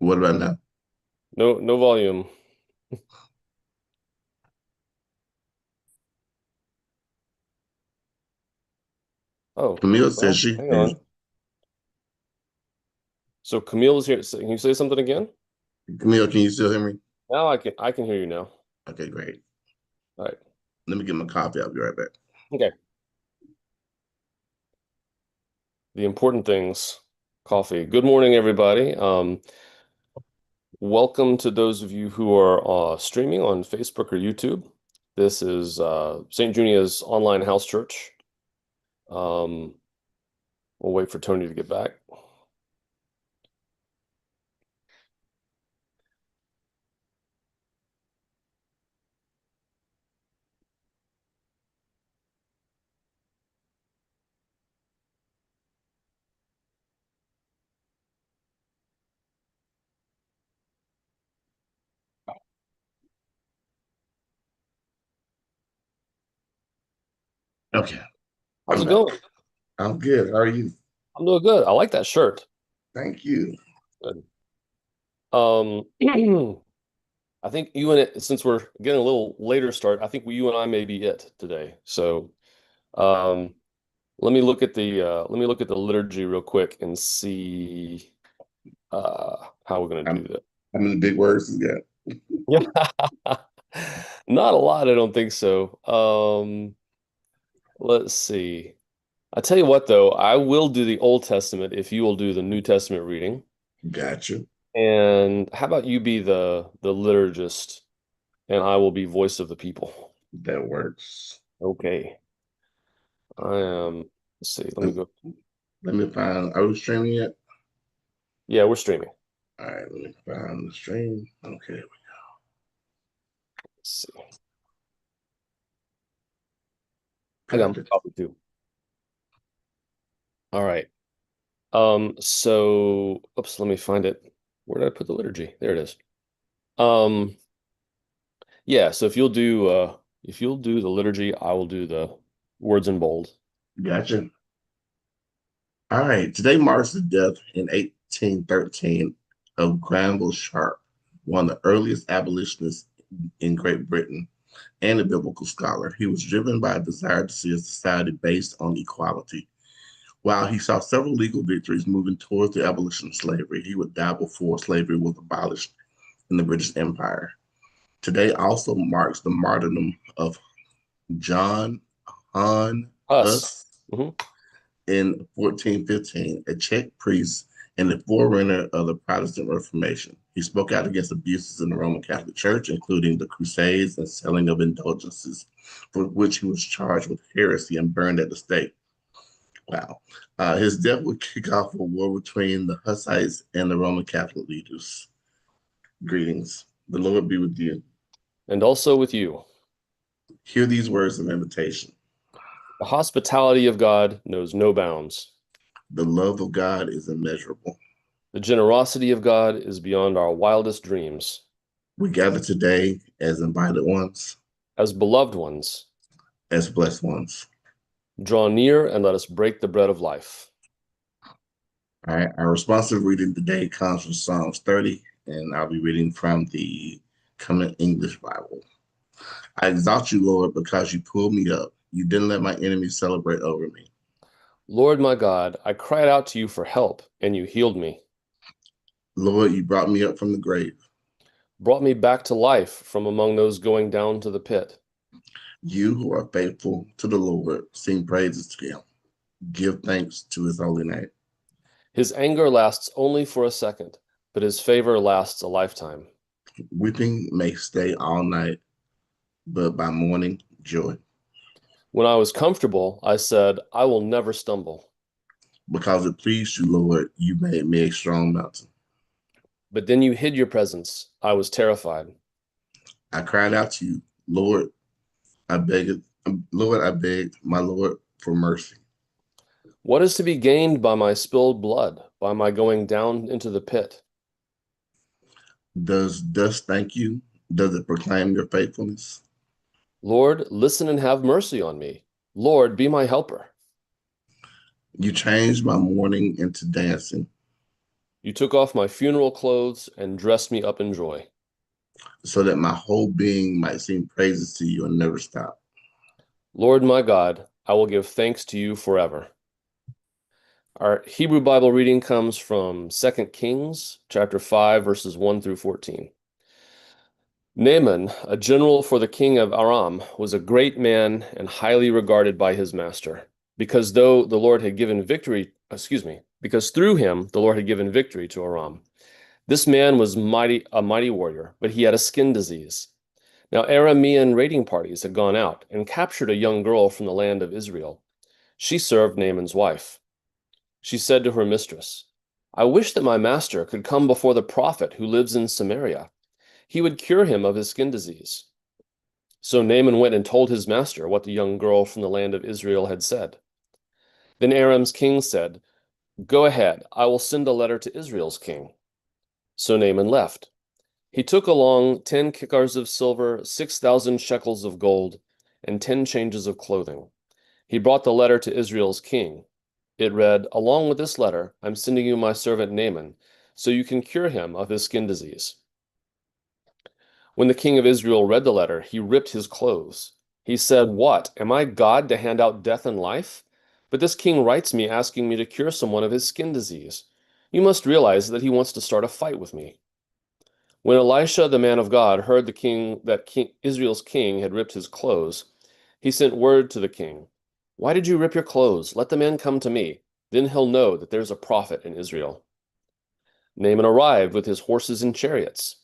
What about now? No volume. Oh, Camille says well, she hang hears. on. So Camille is here. Can you say something again? Camille, can you still hear me? Now I can hear you now. Okay, great. All right. Let me get my coffee. I'll be right back. Okay. The important things. Coffee. Good morning, everybody. Welcome to those of you who are streaming on Facebook or YouTube. This is St. Junia's online house church. Um, we'll wait for Tony to get back. Okay, How's I'm it back. going? I'm good. How are you? I'm doing good. I like that shirt. Thank you. Good. I think you and it, since we're getting a little later start, I think you and I may be it today. So um, let me look at the liturgy real quick and see how we're going to I'm do that. I'm in the big words again. Yeah, not a lot. I don't think so. Let's see. I tell you what, though, I will do the Old Testament if you will do the New Testament reading. Gotcha. And how about you be the liturgist, and I will be voice of the people. That works. Okay. I am, let's see, let me Let, go. let me find. Are we streaming yet? Yeah, we're streaming. All right. Let me find the stream. Okay. Let's see. I got my Perfect. coffee too. All right. So oops, let me find it. Where did I put the liturgy? There it is. Um, yeah, so if you'll do the liturgy, I will do the words in bold. Gotcha. All right. Today marks the death in 1813 of Granville Sharp, one of the earliest abolitionists in Great Britain and a biblical scholar. He was driven by a desire to see a society based on equality. While he saw several legal victories moving towards the abolition of slavery, he would die before slavery was abolished in the British Empire. Today also marks the martyrdom of John Han Us. Hus Hmm. in 1415, a Czech priest and the forerunner of the Protestant Reformation. He spoke out against abuses in the Roman Catholic Church, including the Crusades and selling of indulgences, for which he was charged with heresy and burned at the stake. Wow. His death would kick off a war between the Hussites and the Roman Catholic leaders. Greetings. The Lord be with you. And also with you. Hear these words of invitation. The hospitality of God knows no bounds. The love of God is immeasurable. The generosity of God is beyond our wildest dreams. We gather today as invited ones, As beloved ones, as blessed ones. draw near and let us break the bread of life. All right. Our responsive reading today comes from Psalms 30, and I'll be reading from the Common English Bible. I exalt you, Lord, because you pulled me up. You didn't let my enemies celebrate over me. Lord my God, I cried out to you for help, and you healed me, Lord, you brought me up from the grave. brought me back to life from among those going down to the pit. You who are faithful to the Lord, sing praises to him. Give thanks to his holy name. His anger lasts only for a second, but his favor lasts a lifetime. Weeping may stay all night, but by morning, joy. When I was comfortable, I said, I will never stumble. Because it pleased you, Lord, you made me a strong mountain. But then you hid your presence. I was terrified. I cried out to you, Lord, I begged, Lord, I begged my Lord for mercy. What is to be gained by my spilled blood, by my going down into the pit? Does dust thank you? Does it proclaim your faithfulness? Lord, listen and have mercy on me. Lord, be my helper. You changed my mourning into dancing. You took off my funeral clothes and dressed me up in joy. so that my whole being might sing praises to you and never stop. Lord my God, I will give thanks to you forever. Our Hebrew Bible reading comes from 2 Kings chapter 5 verses 1 through 14. Naaman, a general for the king of Aram, was a great man and highly regarded by his master, because though the Lord had given victory, because through him the Lord had given victory to Aram. This man was a mighty warrior, but he had a skin disease. Now Aramean raiding parties had gone out and captured a young girl from the land of Israel. She served Naaman's wife. She said to her mistress, I wish that my master could come before the prophet who lives in Samaria. He would cure him of his skin disease. So Naaman went and told his master what the young girl from the land of Israel had said. Then Aram's king said, Go ahead, I will send a letter to Israel's king. So Naaman left. He took along 10 kikars of silver, 6,000 shekels of gold, and 10 changes of clothing. He brought the letter to Israel's king. It read, Along with this letter, I'm sending you my servant Naaman, so you can cure him of his skin disease. When the king of Israel read the letter, he ripped his clothes. He said, What? Am I God to hand out death and life? But this king writes me asking me to cure someone of his skin disease. You must realize that he wants to start a fight with me. When Elisha, the man of God, heard Israel's king had ripped his clothes, he sent word to the king, Why did you rip your clothes? Let the man come to me. Then he'll know that there's a prophet in Israel. Naaman arrived with his horses and chariots.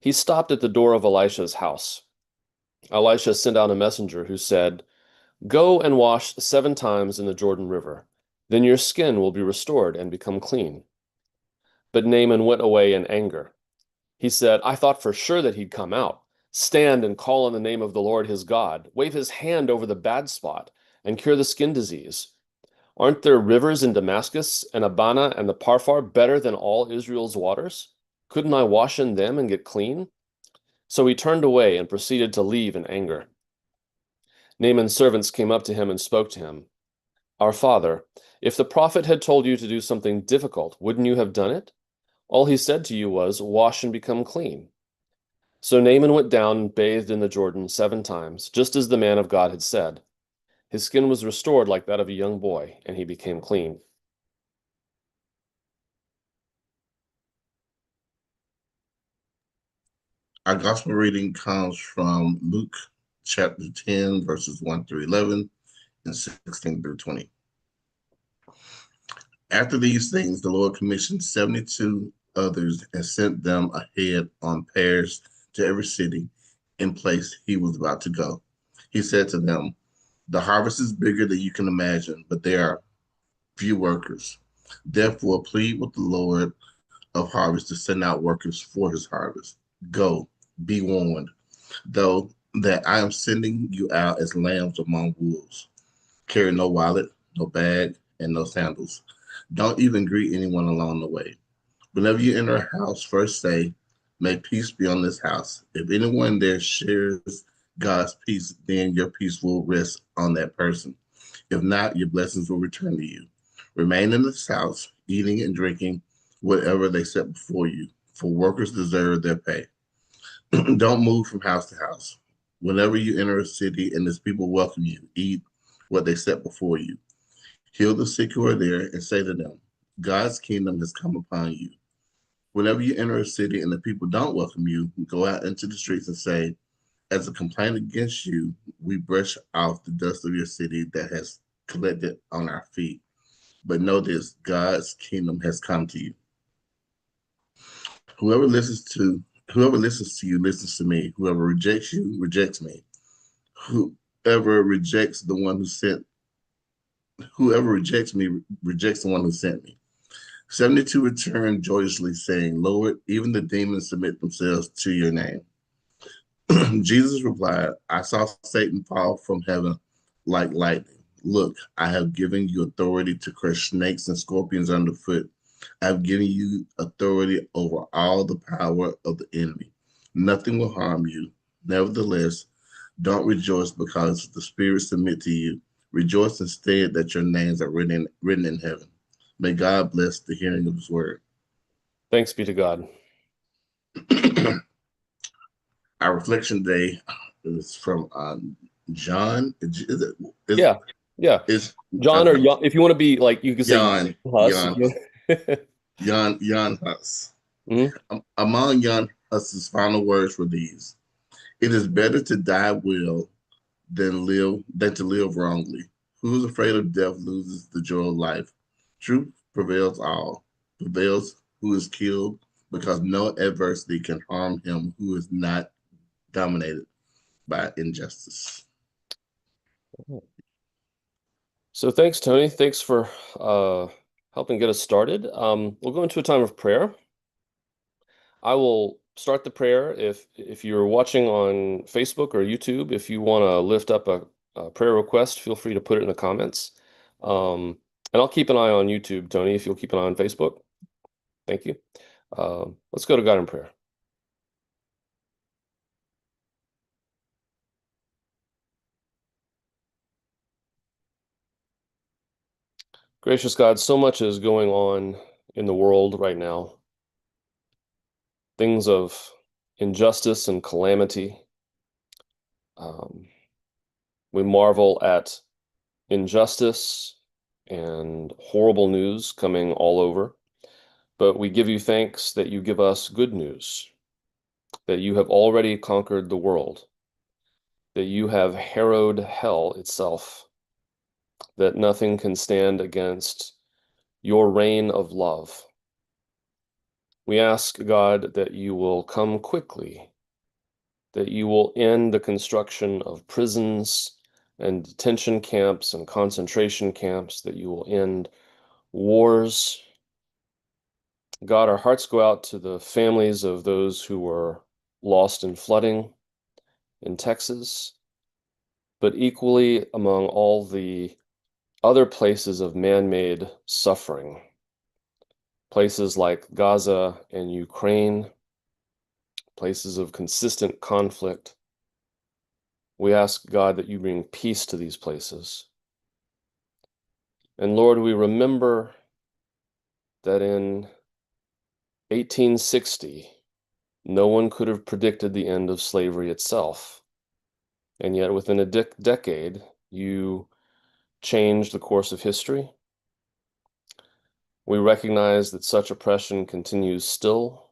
He stopped at the door of Elisha's house. Elisha sent out a messenger who said, Go and wash 7 times in the Jordan River. Then your skin will be restored and become clean. But Naaman went away in anger. He said, I thought for sure that he'd come out, stand and call on the name of the Lord his God, wave his hand over the bad spot, and cure the skin disease. Aren't there rivers in Damascus and Abana and the Parfar better than all Israel's waters? Couldn't I wash in them and get clean? So he turned away and proceeded to leave in anger. Naaman's servants came up to him and spoke to him. Our father, if the prophet had told you to do something difficult, wouldn't you have done it? All he said to you was, Wash and become clean. So Naaman went down and bathed in the Jordan 7 times, just as the man of God had said. His skin was restored like that of a young boy, and he became clean. Our gospel reading comes from Luke chapter 10, verses 1 through 11 and 16 through 20. After these things, the Lord commissioned 72 others and sent them ahead on pairs to every city and place he was about to go. He said to them, The harvest is bigger than you can imagine, but there are few workers. Therefore, plead with the Lord of harvest to send out workers for his harvest. Go, be warned, though, that I am sending you out as lambs among wolves. Carry no wallet, no bag, and no sandals. Don't even greet anyone along the way. Whenever you enter a house, first say, May peace be on this house. If anyone there shares God's peace, then your peace will rest on that person. If not, your blessings will return to you. Remain in this house, eating and drinking whatever they set before you, for workers deserve their pay. Don't move from house to house. Whenever you enter a city and its people welcome you, eat what they set before you. Heal the sick who are there and say to them, God's kingdom has come upon you. Whenever you enter a city and the people don't welcome you, go out into the streets and say, As a complaint against you, we brush off the dust of your city that has collected on our feet. But know this, God's kingdom has come to you. Whoever listens to Whoever listens to you listens to me. Whoever rejects you rejects me. Whoever rejects the one who sent Whoever rejects me rejects the one who sent me. 72 returned joyously, saying, Lord, even the demons submit themselves to your name. Jesus replied, I saw Satan fall from heaven like lightning. Look, I have given you authority to crush snakes and scorpions underfoot. I have given you authority over all the power of the enemy. Nothing will harm you. Nevertheless, don't rejoice because the spirits submit to you. Rejoice instead that your names are written in heaven. May God bless the hearing of his word. Thanks be to God. Our reflection today is from John. Is Yeah. Yeah. is John or okay? Jan, if you want to be like, you could say Jan, Hus. Jan, Jan Hus. Mhm. Among Jan Hus's final words were these: "It is better to die well than to live wrongly. Who is afraid of death loses the joy of life. Truth prevails all, prevails who is killed, because no adversity can harm him who is not dominated by injustice." So thanks, Tony. Thanks for uh, helping get us started. We'll go into a time of prayer. I will start the prayer. If you're watching on Facebook or YouTube, if you want to lift up a prayer request, feel free to put it in the comments. And I'll keep an eye on YouTube, Tony, if you'll keep an eye on Facebook. Thank you. Let's go to God in prayer. Gracious God, so much is going on in the world right now. Things of injustice and calamity. Um, we marvel at injustice and horrible news coming all over, but we give you thanks that you give us good news, that you have already conquered the world, that you have harrowed hell itself, that nothing can stand against your reign of love. We ask, God, that you will come quickly, that you will end the construction of prisons and detention camps and concentration camps, that you will end wars. God, our hearts go out to the families of those who were lost in flooding in Texas, but equally among all the other places of man-made suffering, places like Gaza and Ukraine, places of consistent conflict. We ask, God, that you bring peace to these places. And Lord, we remember that in 1860, no one could have predicted the end of slavery itself. And yet, within a decade, you changed the course of history. We recognize that such oppression continues still,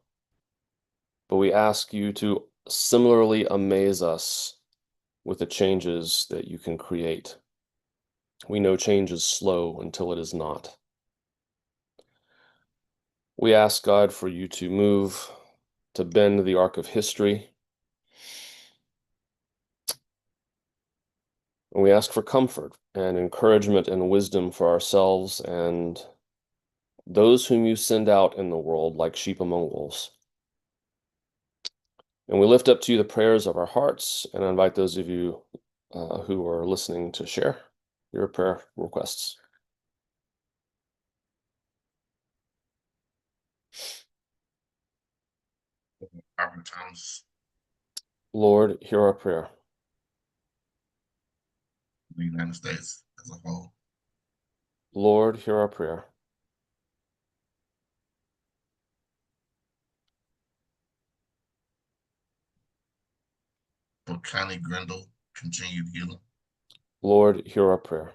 but we ask you to similarly amaze us with the changes that you can create. We know change is slow until it is not. We ask God for you to move, to bend the arc of history. And we ask for comfort and encouragement and wisdom for ourselves and those whom you send out in the world like sheep among wolves. And we lift up to you the prayers of our hearts, and I invite those of you who are listening to share your prayer requests. Albert Thomas, Lord, hear our prayer. the United States as a whole, Lord, hear our prayer. for Connie Grindle, continued healing, Lord, hear our prayer.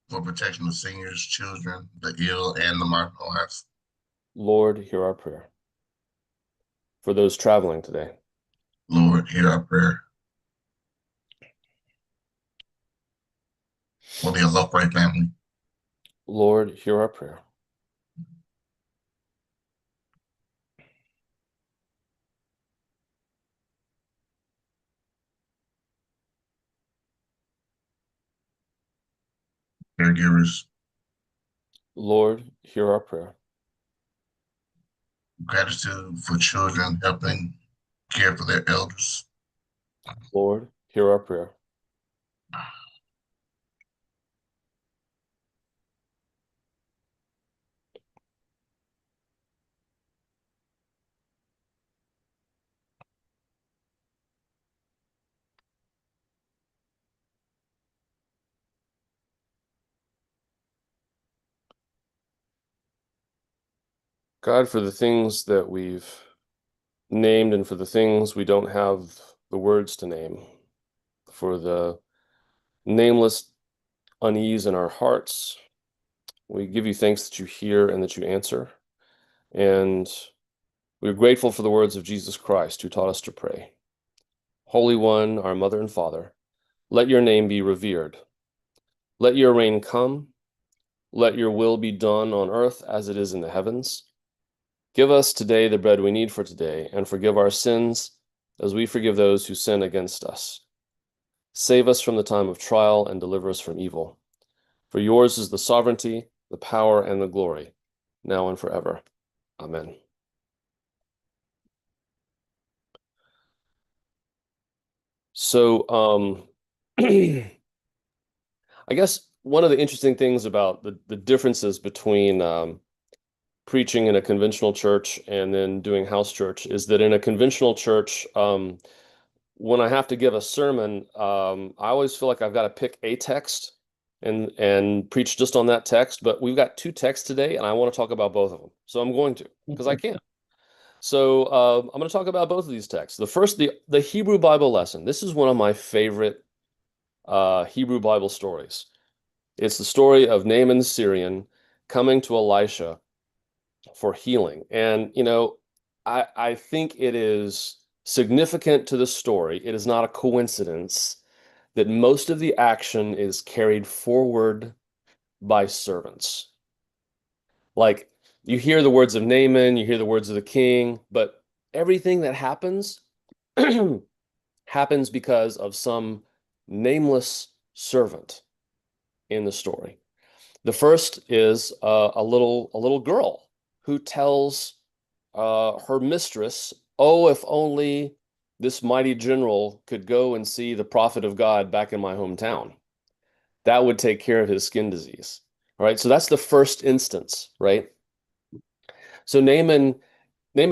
for protection of seniors, children, the ill, and the marginalized. Lord, hear our prayer. For those traveling today. Lord, hear our prayer. For the Alokre family, Lord, hear our prayer. caregivers, Lord, hear our prayer. gratitude for children helping care for their elders. Lord, hear our prayer. God, for the things that we've named and for the things we don't have the words to name, for the nameless unease in our hearts, we give you thanks that you hear and that you answer. And we're grateful for the words of Jesus Christ, who taught us to pray. Holy One, our Mother and Father, let your name be revered. Let your reign come. Let your will be done on earth as it is in the heavens. Give us today the bread we need for today, and forgive our sins as we forgive those who sin against us. Save us from the time of trial and deliver us from evil. For yours is the sovereignty, the power, and the glory, now and forever. Amen. So, I guess one of the interesting things about the differences between preaching in a conventional church and then doing house church is that in a conventional church, when I have to give a sermon, I always feel like I've got to pick a text and preach just on that text. But we've got two texts today, and I want to talk about both of them. So I'm going to, because I can. So I'm going to talk about both of these texts. The first, the Hebrew Bible lesson. This is one of my favorite Hebrew Bible stories. It's the story of Naaman the Syrian coming to Elisha for healing. And, I think it is significant to the story. It is not a coincidence that most of the action is carried forward by servants. Like you hear the words of Naaman, you hear the words of the king, but everything that happens happens because of some nameless servant in the story. The first is a little girl who tells her mistress, "Oh, if only this mighty general could go and see the prophet of God back in my hometown. That would take care of his skin disease." All right, so that's the first instance, right? So Naaman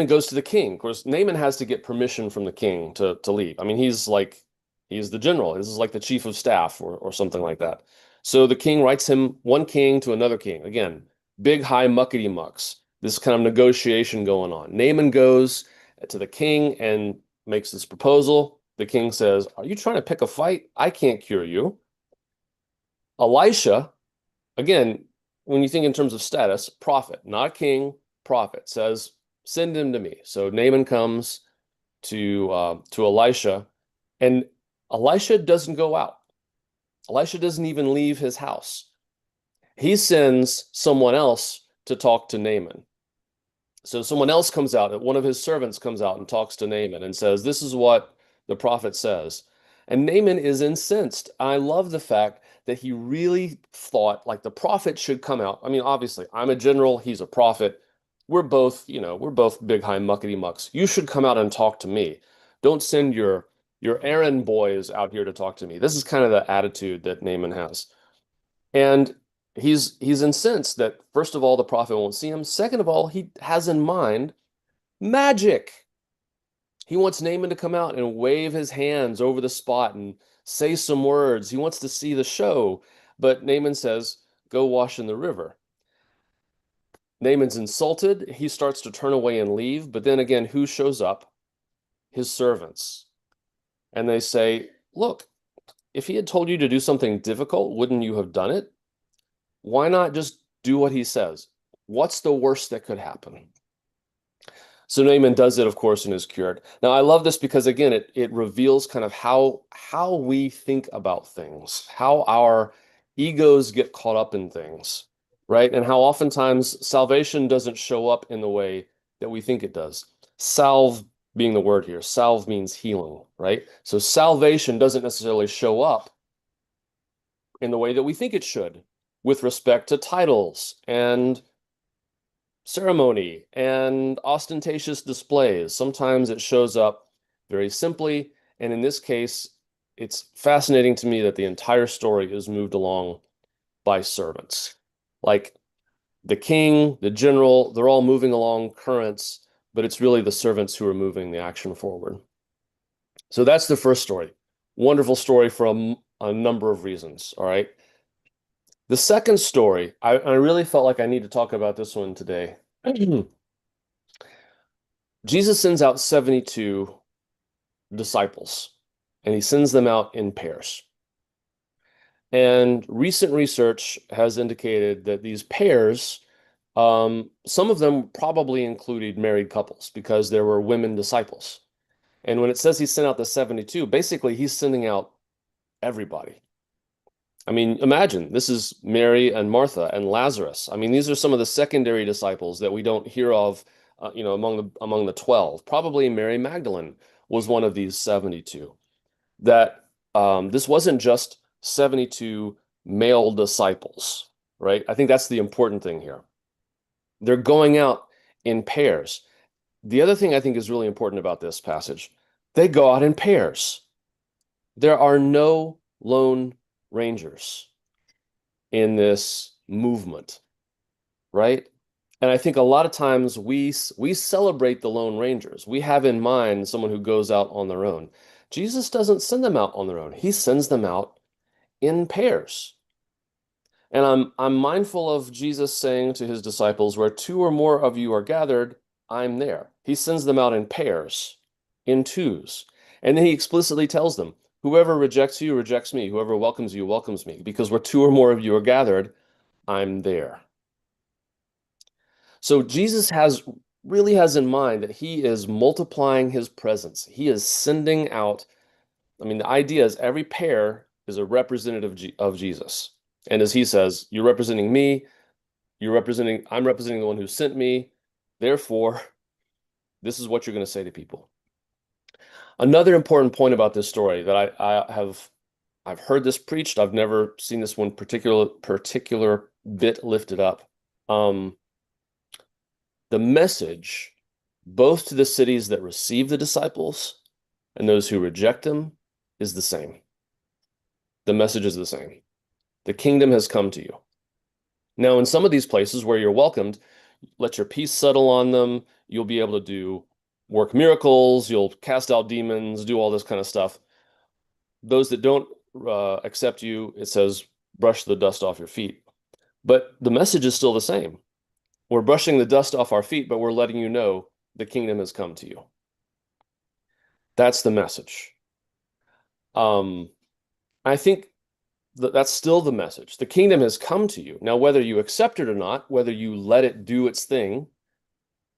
goes to the king. Of course, Naaman has to get permission from the king to leave. I mean, he's the general. This is like the chief of staff or something like that. So the king writes him one king to another king. Again, big high muckety mucks. This kind of negotiation going on. Naaman goes to the king and makes this proposal. The king says, "Are you trying to pick a fight? I can't cure you." Elisha, again, when you think in terms of status, prophet, not king, prophet, says, "Send him to me." So Naaman comes to Elisha, and Elisha doesn't go out. Elisha doesn't even leave his house. He sends someone else to talk to Naaman. So someone else comes out, one of his servants comes out and talks to Naaman and says, "This is what the prophet says." And Naaman is incensed. I love the fact that he really thought like the prophet should come out. I mean, obviously, I'm a general, he's a prophet. We're both big high muckety mucks. You should come out and talk to me. Don't send your errand boys out here to talk to me. This is kind of the attitude that Naaman has. And he's incensed that first of all the prophet won't see him. Second of all, he has in mind magic. He wants Naaman to come out and wave his hands over the spot and say some words. He wants to see the show. But Naaman says, "Go wash in the river." Naaman's insulted. He starts to turn away and leave. But then again, who shows up? His servants. And they say, "Look, if he had told you to do something difficult, wouldn't you have done it? Why not just do what he says? What's the worst that could happen?" So Naaman does it, of course, and is cured. Now I love this because again, it reveals kind of how we think about things, how our egos get caught up in things, right? And how oftentimes salvation doesn't show up in the way that we think it does. Salve being the word here, salve means healing, right? So salvation doesn't necessarily show up in the way that we think it should with respect to titles and ceremony and ostentatious displays. Sometimes it shows up very simply, and in this case, it's fascinating to me that the entire story is moved along by servants. Like the king, the general, they're all moving along currents, but it's really the servants who are moving the action forward. So that's the first story. Wonderful story from a number of reasons. All right. The second story, I really felt like I need to talk about this one today. Jesus sends out 72 disciples, and he sends them out in pairs. And recent research has indicated that these pairs, some of them probably included married couples because there were women disciples. And when it says he sent out the 72, basically he's sending out everybody. I mean, imagine this is Mary and Martha and Lazarus. I mean, these are some of the secondary disciples that we don't hear of, among the 12. Probably Mary Magdalene was one of these 72. That this wasn't just 72 male disciples, right? I think that's the important thing here. They're going out in pairs. The other thing I think is really important about this passage, they go out in pairs. There are no lone rangers in this movement, right? And I think a lot of times we celebrate the lone rangers. We have in mind someone who goes out on their own. Jesus doesn't send them out on their own. He sends them out in pairs. And I'm mindful of Jesus saying to his disciples, where two or more of you are gathered, I'm there. He sends them out in pairs, in twos. And then he explicitly tells them, whoever rejects you rejects me. Whoever welcomes you welcomes me. Because where two or more of you are gathered, I'm there. So Jesus really has in mind that he is multiplying his presence. He is sending out. I mean, the idea is every pair is a representative of Jesus. And as he says, you're representing me, I'm representing the one who sent me. Therefore, this is what you're going to say to people. Another important point about this story that I've heard this preached. I've never seen this one particular bit lifted up. The message, both to the cities that receive the disciples and those who reject them, is the same. The message is the same. The kingdom has come to you. Now, in some of these places where you're welcomed, let your peace settle on them. You'll be able to work miracles. You'll cast out demons, do all this kind of stuff. Those that don't accept you, it says, brush the dust off your feet. But the message is still the same. We're brushing the dust off our feet, but we're letting you know the kingdom has come to you. That's the message. I think that's still the message. The kingdom has come to you. Now, whether you accept it or not, whether you let it do its thing,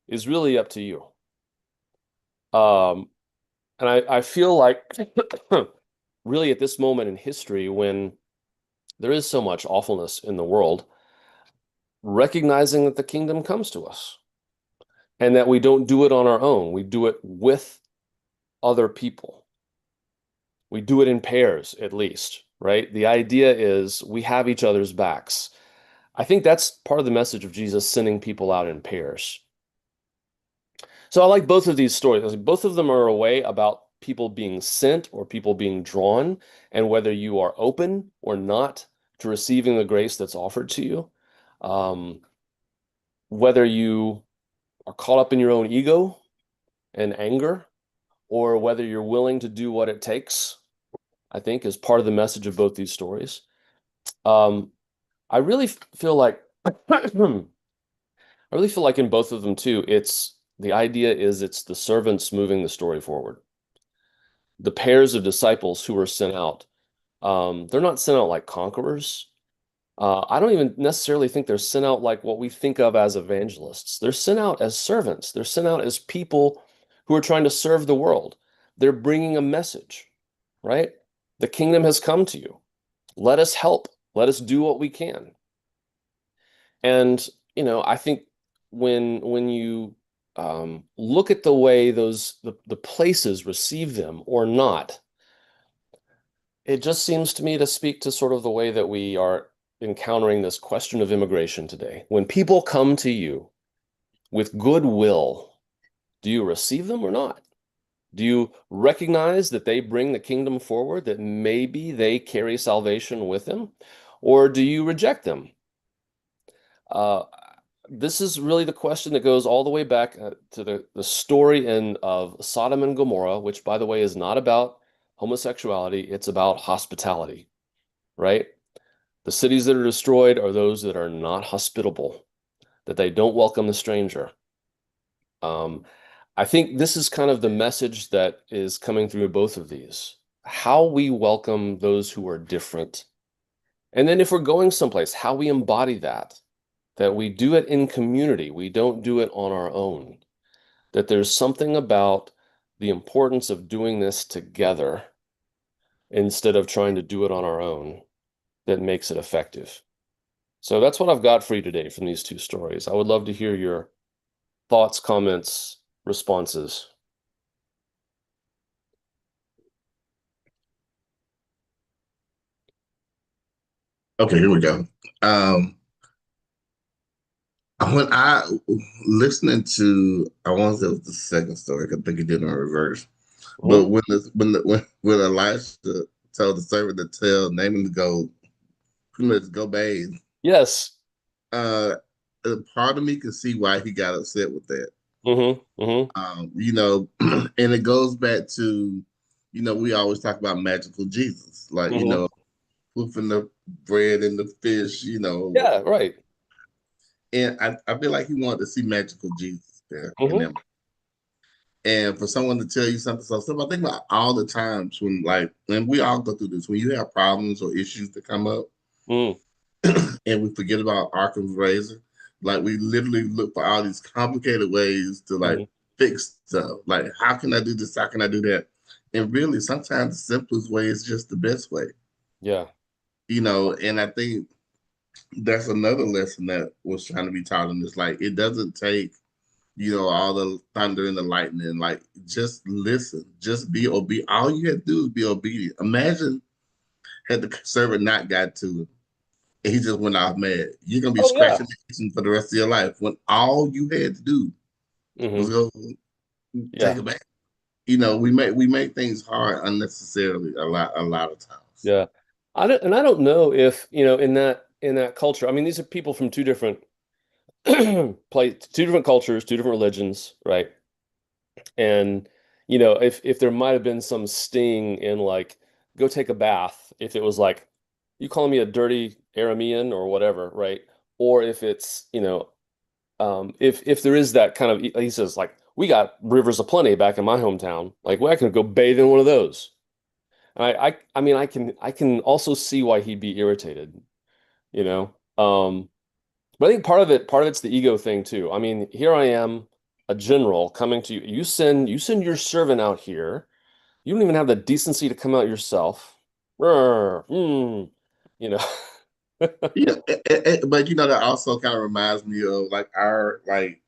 is really up to you. And I feel like really at this moment in history, when there is so much awfulness in the world, recognizing that the kingdom comes to us and that we don't do it on our own. We do it with other people. We do it in pairs, at least, right? The idea is we have each other's backs. I think that's part of the message of Jesus sending people out in pairs. So I like both of these stories. Both of them are a way about people being sent or people being drawn, and whether you are open or not to receiving the grace that's offered to you. Whether you are caught up in your own ego and anger, or whether you're willing to do what it takes, I think is part of the message of both these stories. I really feel like I really feel like in both of them too, it's the idea is it's the servants moving the story forward. The pairs of disciples who are sent out, they're not sent out like conquerors. I don't even necessarily think they're sent out like what we think of as evangelists. They're sent out as servants. They're sent out as people who are trying to serve the world. They're bringing a message, right? The kingdom has come to you. Let us help. Let us do what we can. And, I think when you look at the way the places receive them or not, it just seems to me to speak to sort of the way that we are encountering this question of immigration today. When people come to you with goodwill, do you receive them or not? Do you recognize that they bring the kingdom forward, that maybe they carry salvation with them? Or do you reject them? Uh, this is really the question that goes all the way back to the story of Sodom and Gomorrah, which, by the way, is not about homosexuality. It's about hospitality, right? The cities that are destroyed are those that are not hospitable, that they don't welcome the stranger. I think this is kind of the message that is coming through both of these. How we welcome those who are different. And then if we're going someplace, how we embody that, that we do it in community. We don't do it on our own. That there's something about the importance of doing this together instead of trying to do it on our own that makes it effective. So that's what I've got for you today from these two stories. I would love to hear your thoughts, comments, responses. Okay, here we go. Um, when I listening to, I want to say it was the second story. I think it did in reverse. Mhm. But when Elisha told the servant to tell Naaman to go, pretty much go bathe, Yes. uh, a part of me can see why he got upset with that. Hmm. You know, and it goes back to, we always talk about magical Jesus, like, Hmm. flipping the bread and the fish, Yeah, right. and I feel like he wanted to see magical Jesus there in Hmm. them. And for someone to tell you something so simple, I think about all the times when, like, and we all go through this, when you have problems or issues that come up Mm. and we forget about Arkham's razor, like, we literally look for all these complicated ways to, like, Hmm. fix stuff. Like, how can I do this? How can I do that? And really, sometimes the simplest way is just the best way, Yeah. and I think that's another lesson that was trying to be taught in this. Like, it doesn't take, all the thunder and the lightning. Like, just listen, just be obedient. All you have to do is be obedient. Imagine had the servant not got to him and he just went off mad. You're gonna be Oh, yeah. scratching the kitchen for the rest of your life when all you had to do was Hmm. go take Yeah. it back. We make things hard unnecessarily a lot of times. Yeah. I don't know if, in that culture, I mean, these are people from two different two different cultures, two different religions, right? And if there might have been some sting in like go take a bath, if it was like you calling me a dirty Aramean or whatever, right? Or if it's, if there is that kind of he says like we got rivers aplenty back in my hometown. Like well, I can go bathe in one of those. And I mean I can also see why he'd be irritated, you know. But I think part of it's the ego thing too. I mean, here I am, a general coming to you. You send your servant out here. You don't even have the decency to come out yourself. Rrr, you know. Yeah, but that also kind of reminds me of like our like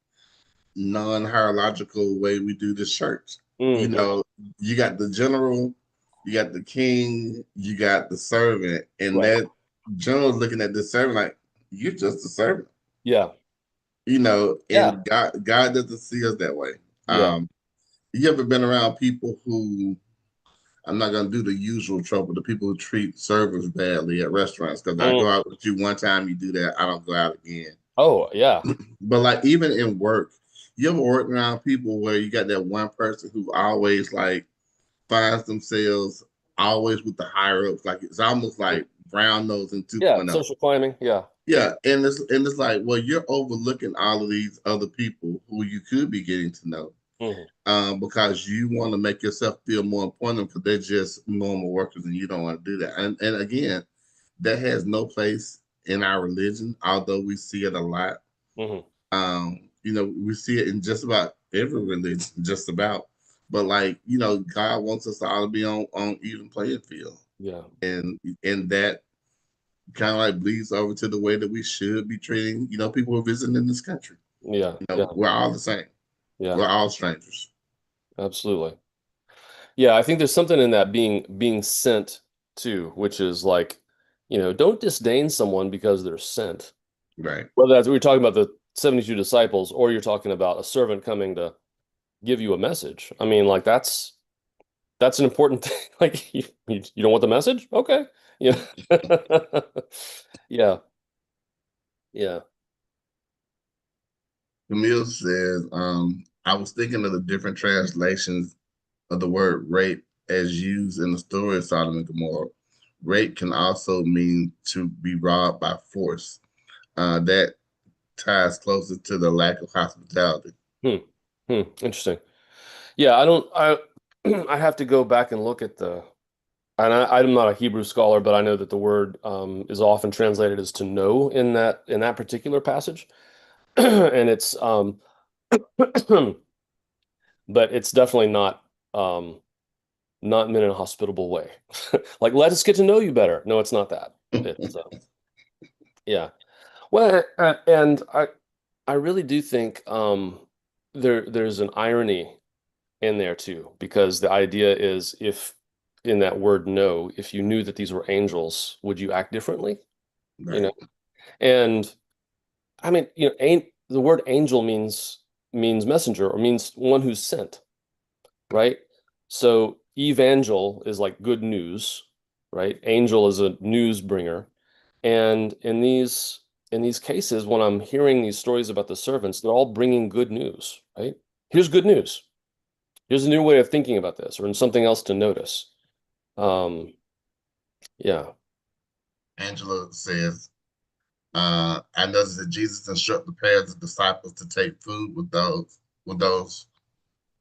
non-hierarchical way we do this church. You Hmm. know, you got the general, you got the king, you got the servant, and Right. that general's looking at the servant like you're just a servant. Yeah. Yeah. And God doesn't see us that way. Yeah. You ever been around people who I'm not gonna do the usual trouble, the people who treat servers badly at restaurants, because I go Mm. out with you one time, you do that, I don't go out again. Oh, yeah. But like even in work, you ever work around people where you got that one person who always like finds themselves always with the higher ups, like it's almost like brown nose in Yeah. 2.0. Social climbing. Yeah. Yeah, and it's like, well, you're overlooking all of these other people who you could be getting to know, Hmm. because you want to make yourself feel more important because they're just normal workers and you don't want to do that. And again, that has no place in our religion, although we see it a lot. Hmm. We see it in just about every religion, just about. But like, God wants us to all be on even playing field. Yeah. And that kind of like bleeds over to the way that we should be treating, people who are visiting in this country. Yeah. Yeah. We're all the same. Yeah. We're all strangers. Absolutely. Yeah. I think there's something in that being sent too, which is like, don't disdain someone because they're sent. Right. Whether that's we're talking about the 72 disciples or you're talking about a servant coming to give you a message. I mean, like that's an important thing. Like you don't want the message? Okay. Yeah. Yeah. Yeah. Camille says, I was thinking of the different translations of the word rape as used in the story of Sodom and Gomorrah. Rape can also mean to be robbed by force. That ties closer to the lack of hospitality. Hmm. Hmm. Interesting. Yeah, I don't I have to go back and look at the and I'm not a Hebrew scholar, but I know that the word is often translated as to know in that particular passage. And it's but it's definitely not meant in a hospitable way. Like, let us get to know you better. No, it's not that. It's yeah. Well, and I really do think there's an irony in there too, because the idea is if in that word know, if you knew that these were angels, would you act differently? You know? Right. And I mean, the word angel means messenger or means one who's sent, right? So evangel is like good news, right? Angel is a news bringer. And in these cases, when I'm hearing these stories about the servants, they're all bringing good news, right? Here's good news. Here's a new way of thinking about this, or something else to notice. Um, yeah, Angela says, I noticed that Jesus instructed the pairs of disciples to with those,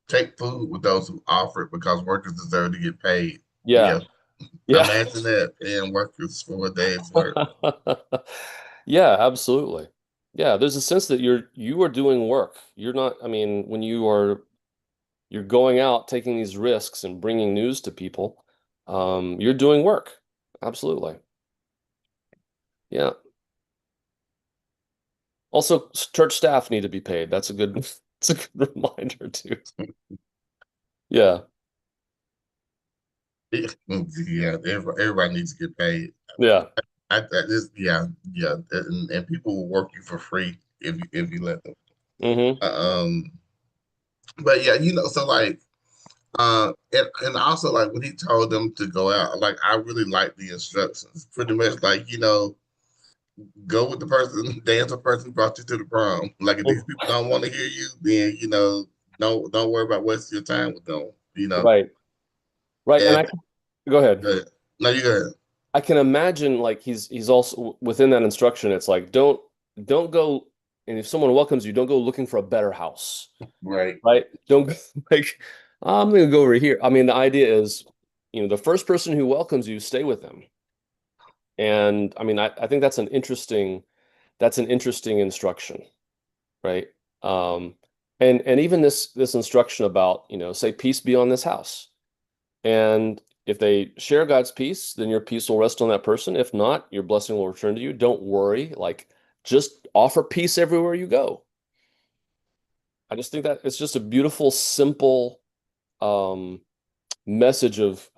take food with those who offer it because workers deserve to get paid. yeah, Yeah, yeah, imagine that paying workers for a day's work. yeah, absolutely. Yeah, there's a sense that you are doing work. You're not, I mean, when you're going out taking these risks and bringing news to people, you're doing work. Absolutely. Yeah. Also, church staff need to be paid. That's a good, it's a good reminder too. Yeah. Yeah, everybody needs to get paid. Yeah. And people will work you for free if you let them. Hmm. Um, but yeah, so like, and also like when he told them to go out, like I really like the instructions. Pretty much like go with the person, dance with the person who brought you to the prom. Like if these people don't want to hear you, then don't worry about wasting your time with them. Right. Right. And And go ahead. no, you go ahead. I can imagine like he's also within that instruction. It's like don't go, and if someone welcomes you, don't go looking for a better house, Right. right? Don't go like I'm gonna go over here. I mean, the idea is, the first person who welcomes you, stay with them. And I mean, I think that's an interesting instruction, right? Um, and even this instruction about, say, peace be on this house. And if they share God's peace, then your peace will rest on that person. If not, your blessing will return to you. Don't worry. Like, just offer peace everywhere you go. I just think that it's just a beautiful, simple um, message of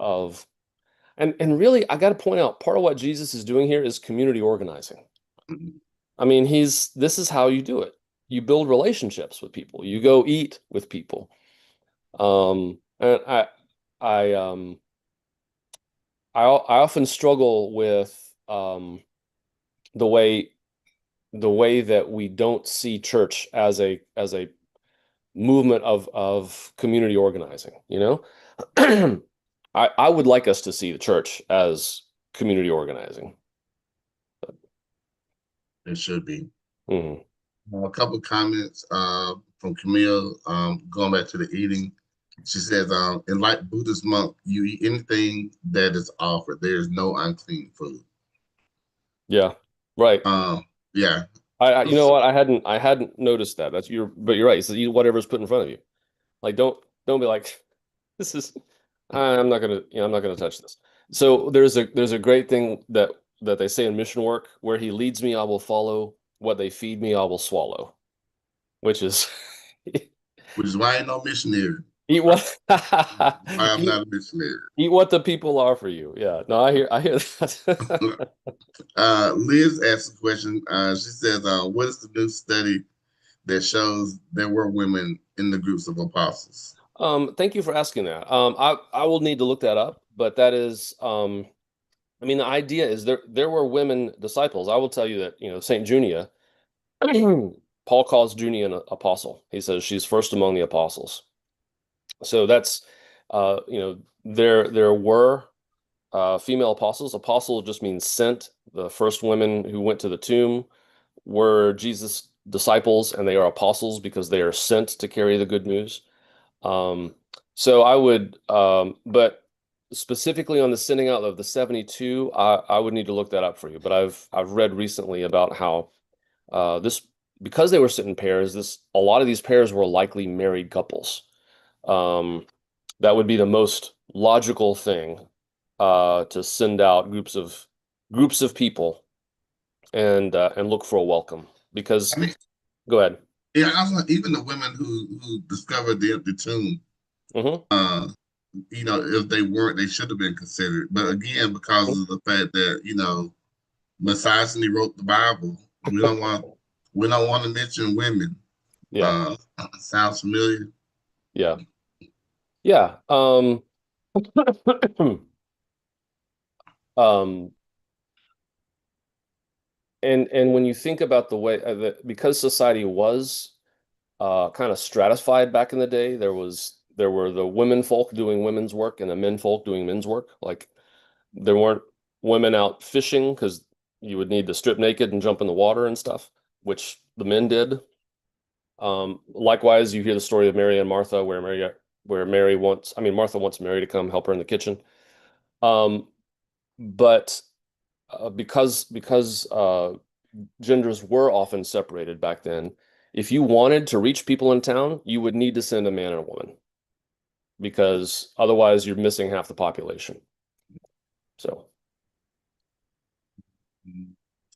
and really, I got to point out part of what Jesus is doing here is community organizing. Mhm. I mean, this is how you do it. You build relationships with people. You go eat with people. And I I often struggle with the way the way that we don't see church as a movement of community organizing, I would like us to see the church as community organizing. It should be. Mhm. A couple of comments from Camille, going back to the eating. She says, in like Buddhist monk, you eat anything that is offered. There is no unclean food. Yeah, right. Um, yeah. You know what? I hadn't noticed that. But you're right. It's eat whatever's put in front of you. Like, don't be like, this is, I'm not gonna touch this. So there's a great thing that they say in mission work, where he leads me, I will follow. What they feed me, I will swallow. Which is Which is why I ain't no missionary. eat what Why I'm eat, not a missionary. eat what the people offer you. Yeah. No, I hear that. Liz asked a question. She says, what is the new study that shows there were women in the groups of apostles? Thank you for asking that. I will need to look that up, but that is, I mean, the idea is there were women disciples. I will tell you that, Saint Junia, Paul calls Junia an apostle. He says she's first among the apostles. So that's, there were female apostles. Apostle just means sent. The first women who went to the tomb were Jesus' disciples, and they are apostles because they are sent to carry the good news. Um, So I would, but specifically on the sending out of the 72, I would need to look that up for you. But I've read recently about how this because they were sent in pairs, this a lot of these pairs were likely married couples. Um, that would be the most logical thing to send out groups of people and look for a welcome. Because I mean, go ahead. yeah, I was like, even the women who discovered the empty tomb, Hmm. uh, if they weren't, they should have been considered. But again, because of the fact that misogyny wrote the Bible, we don't want we don't want to mention women. Yeah, Uh, Sounds familiar? yeah, yeah. Um, and when you think about the way because society was kind of stratified back in the day, there were the women folk doing women's work and the men folk doing men's work. Like there weren't women out fishing because you would need to strip naked and jump in the water and stuff, which the men did. Likewise, you hear the story of Mary and Martha, where Mary wants, I mean, Martha wants Mary to come help her in the kitchen. Um, but because genders were often separated back then, if you wanted to reach people in town, you would need to send a man and a woman because otherwise you're missing half the population. So,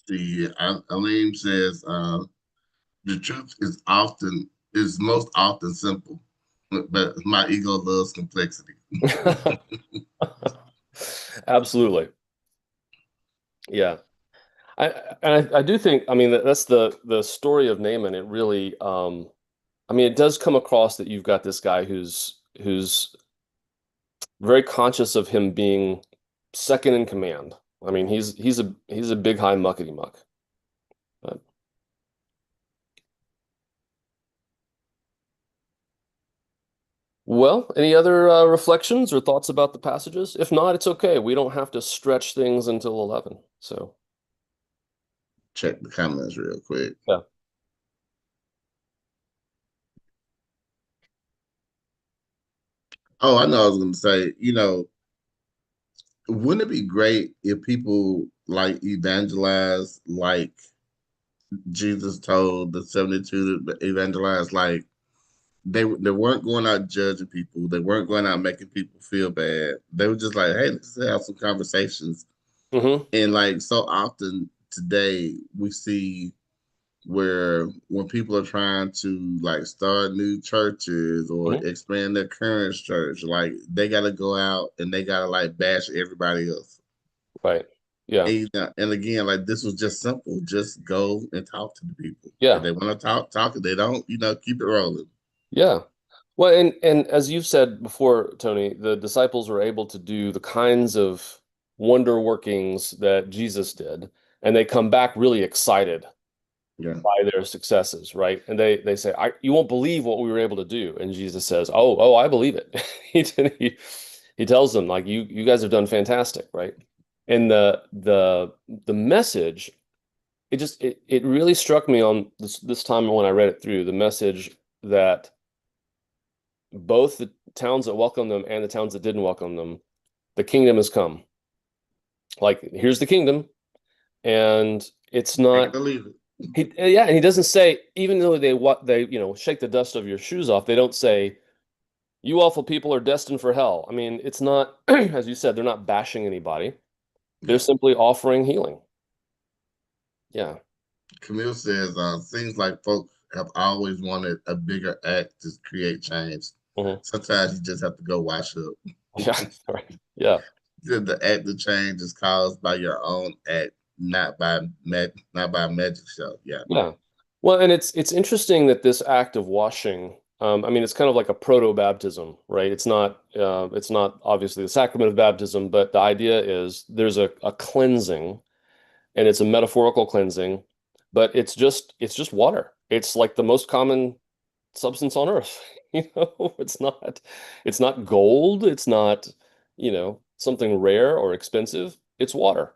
The Aleem says the truth is most often simple, but my ego loves complexity. absolutely. Yeah. I do think, I mean, that's the story of Naaman. It really, I mean, it does come across that you've got this guy who's very conscious of him being second in command. I mean, he's a big high muckety muck. But, well, any other reflections or thoughts about the passages? If not, it's okay. We don't have to stretch things until 11. So, Check the comments real quick. yeah. Oh, I know I was going to say, wouldn't it be great if people like evangelize like Jesus told the 72 to evangelize? Like they weren't going out judging people. They weren't going out making people feel bad. They were just like, hey, let's have some conversations. Hmm. And like so often today we see where when people are trying to like start new churches or Hmm. expand their current church, like they gotta go out and they gotta like bash everybody else. Right. Yeah. And again, like this was just simple. Just go and talk to the people. If Yeah. they want to talk, talk. If they don't, keep it rolling. Yeah. Well, and as you've said before, Tony, the disciples were able to do the kinds of wonder workings that Jesus did, and they come back really excited Yeah. by their successes, right? And they say, you won't believe what we were able to do." And Jesus says, "Oh, I believe it." He tells them like, you guys have done fantastic, right? And the message, it really struck me on this time when I read it through, the message that both the towns that welcomed them and the towns that didn't welcome them, the kingdom has come. Like, here's the kingdom, and it's Take it not or leave it. yeah, and he doesn't say, even though they shake the dust of your shoes off, they don't say you awful people are destined for hell. I mean, it's not as you said, they're not bashing anybody. They're Yeah. simply offering healing. Yeah. Camille says, seems like folks have always wanted a bigger act to create change. Hmm. Sometimes you just have to go wash up. Yeah. Right. Yeah. The act of change is caused by your own act, not by magic show. Yeah. Yeah. Well, and it's interesting that this act of washing, I mean, it's kind of like a proto-baptism, right? It's not obviously the sacrament of baptism, but the idea is there's a cleansing, and it's a metaphorical cleansing, but it's just water. It's like the most common substance on earth. It's not gold, it's not, something rare or expensive. It's water.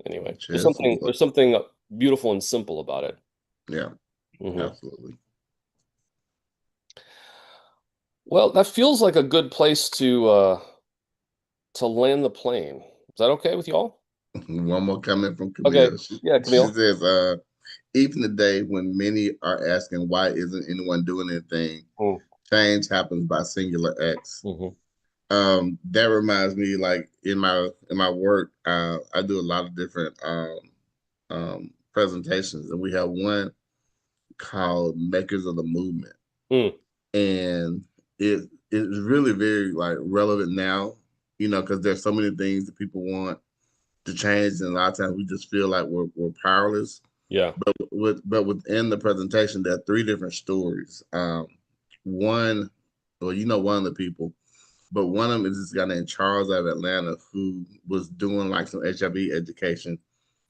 Anyway, Just what? there's something beautiful and simple about it. Yeah, Hmm. absolutely. Well, that feels like a good place to land the plane. Is that okay with y'all? One more comment from Okay. Camille. Yeah, She Camille. says, even today when many are asking why isn't anyone doing anything, Mm, change happens by singular acts. hmm That reminds me, like in my work, I do a lot of different presentations, and we have one called Makers of the Movement, mm, and it's really very like relevant now, because there's so many things that people want to change, and a lot of times we just feel like we're powerless. yeah. But within the presentation, there are three different stories. One, well, one of the people, but one of them is this guy named Charles out of Atlanta who was doing like some HIV education,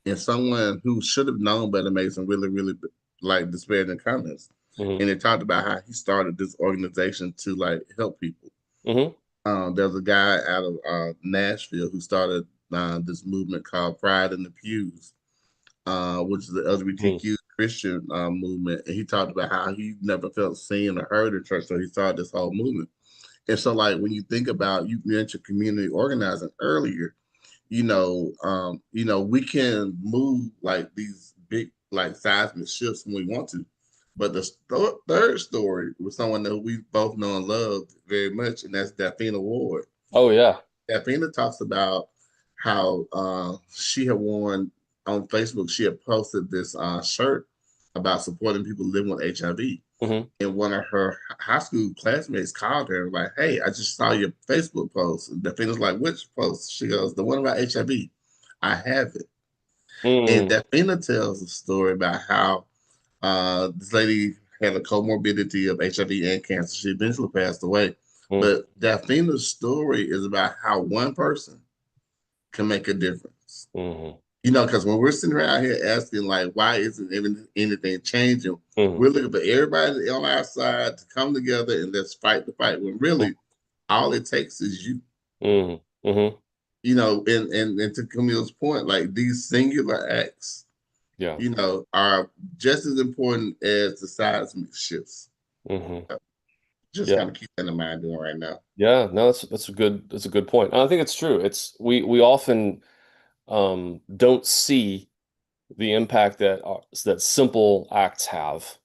and someone who should have known better made some really, really like disparaging comments. hmm And it talked about how he started this organization to like help people. hmm There's a guy out of Nashville who started this movement called Pride in the Pews, which is the mm, LGBTQ Christian movement. And he talked about how he never felt seen or heard in church, so he started this whole movement. And so, like when you think about, you mentioned community organizing earlier, we can move like these big like seismic shifts when we want to. But the third story was someone that we both know and love very much, and that's Daphne Ward. Oh yeah. Daphne talks about how she had worn on Facebook. She had posted this shirt about supporting people living with HIV, hmm and one of her high school classmates called her like, "Hey, I just saw your Facebook post." And Daphne was like, "Which post?" She goes, "The one about HIV. I have it." And mm, Daphne tells a story about how this lady had a comorbidity of HIV and cancer. She eventually passed away. mm, But Daphne's story is about how one person can make a difference. hmm Because when we're sitting around here asking, like, why isn't anything changing? hmm We're looking for everybody on our side to come together and let's fight the fight. When really, all it takes is you. hmm hmm And to Camille's point, like these singular acts, Yeah. are just as important as the seismic shifts. hmm Just Yeah. kind of keep that in mind doing right now. Yeah. No, that's a good point. And I think it's true. We often don't see the impact that simple acts have.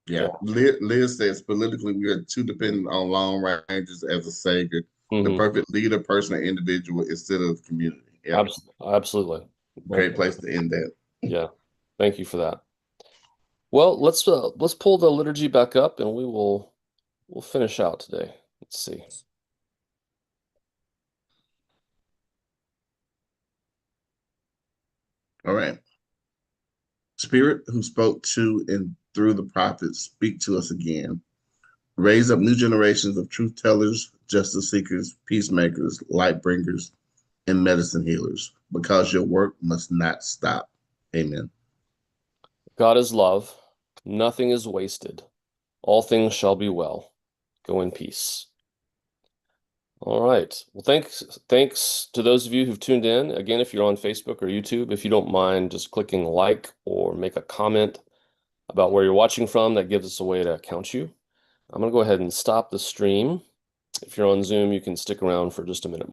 Yeah. Yeah. Liz says politically we are too dependent on long ranges as a savior, the hmm perfect leader, person, or individual instead of community. Yep. Absolutely. Great place to end that. Yeah. Thank you for that. Well, let's pull the liturgy back up and we'll finish out today. Let's see. All right. Spirit who spoke to and through the prophets, speak to us again. Raise up new generations of truth tellers, justice seekers, peacemakers, light bringers, and medicine healers, because your work must not stop. Amen. God is love. Nothing is wasted. All things shall be well. Go in peace. All right. Well, thanks to those of you who've tuned in. Again, if you're on Facebook or YouTube, if you don't mind just clicking like or make a comment about where you're watching from, that gives us a way to count you. I'm going to go ahead and stop the stream. If you're on Zoom, you can stick around for just a minute.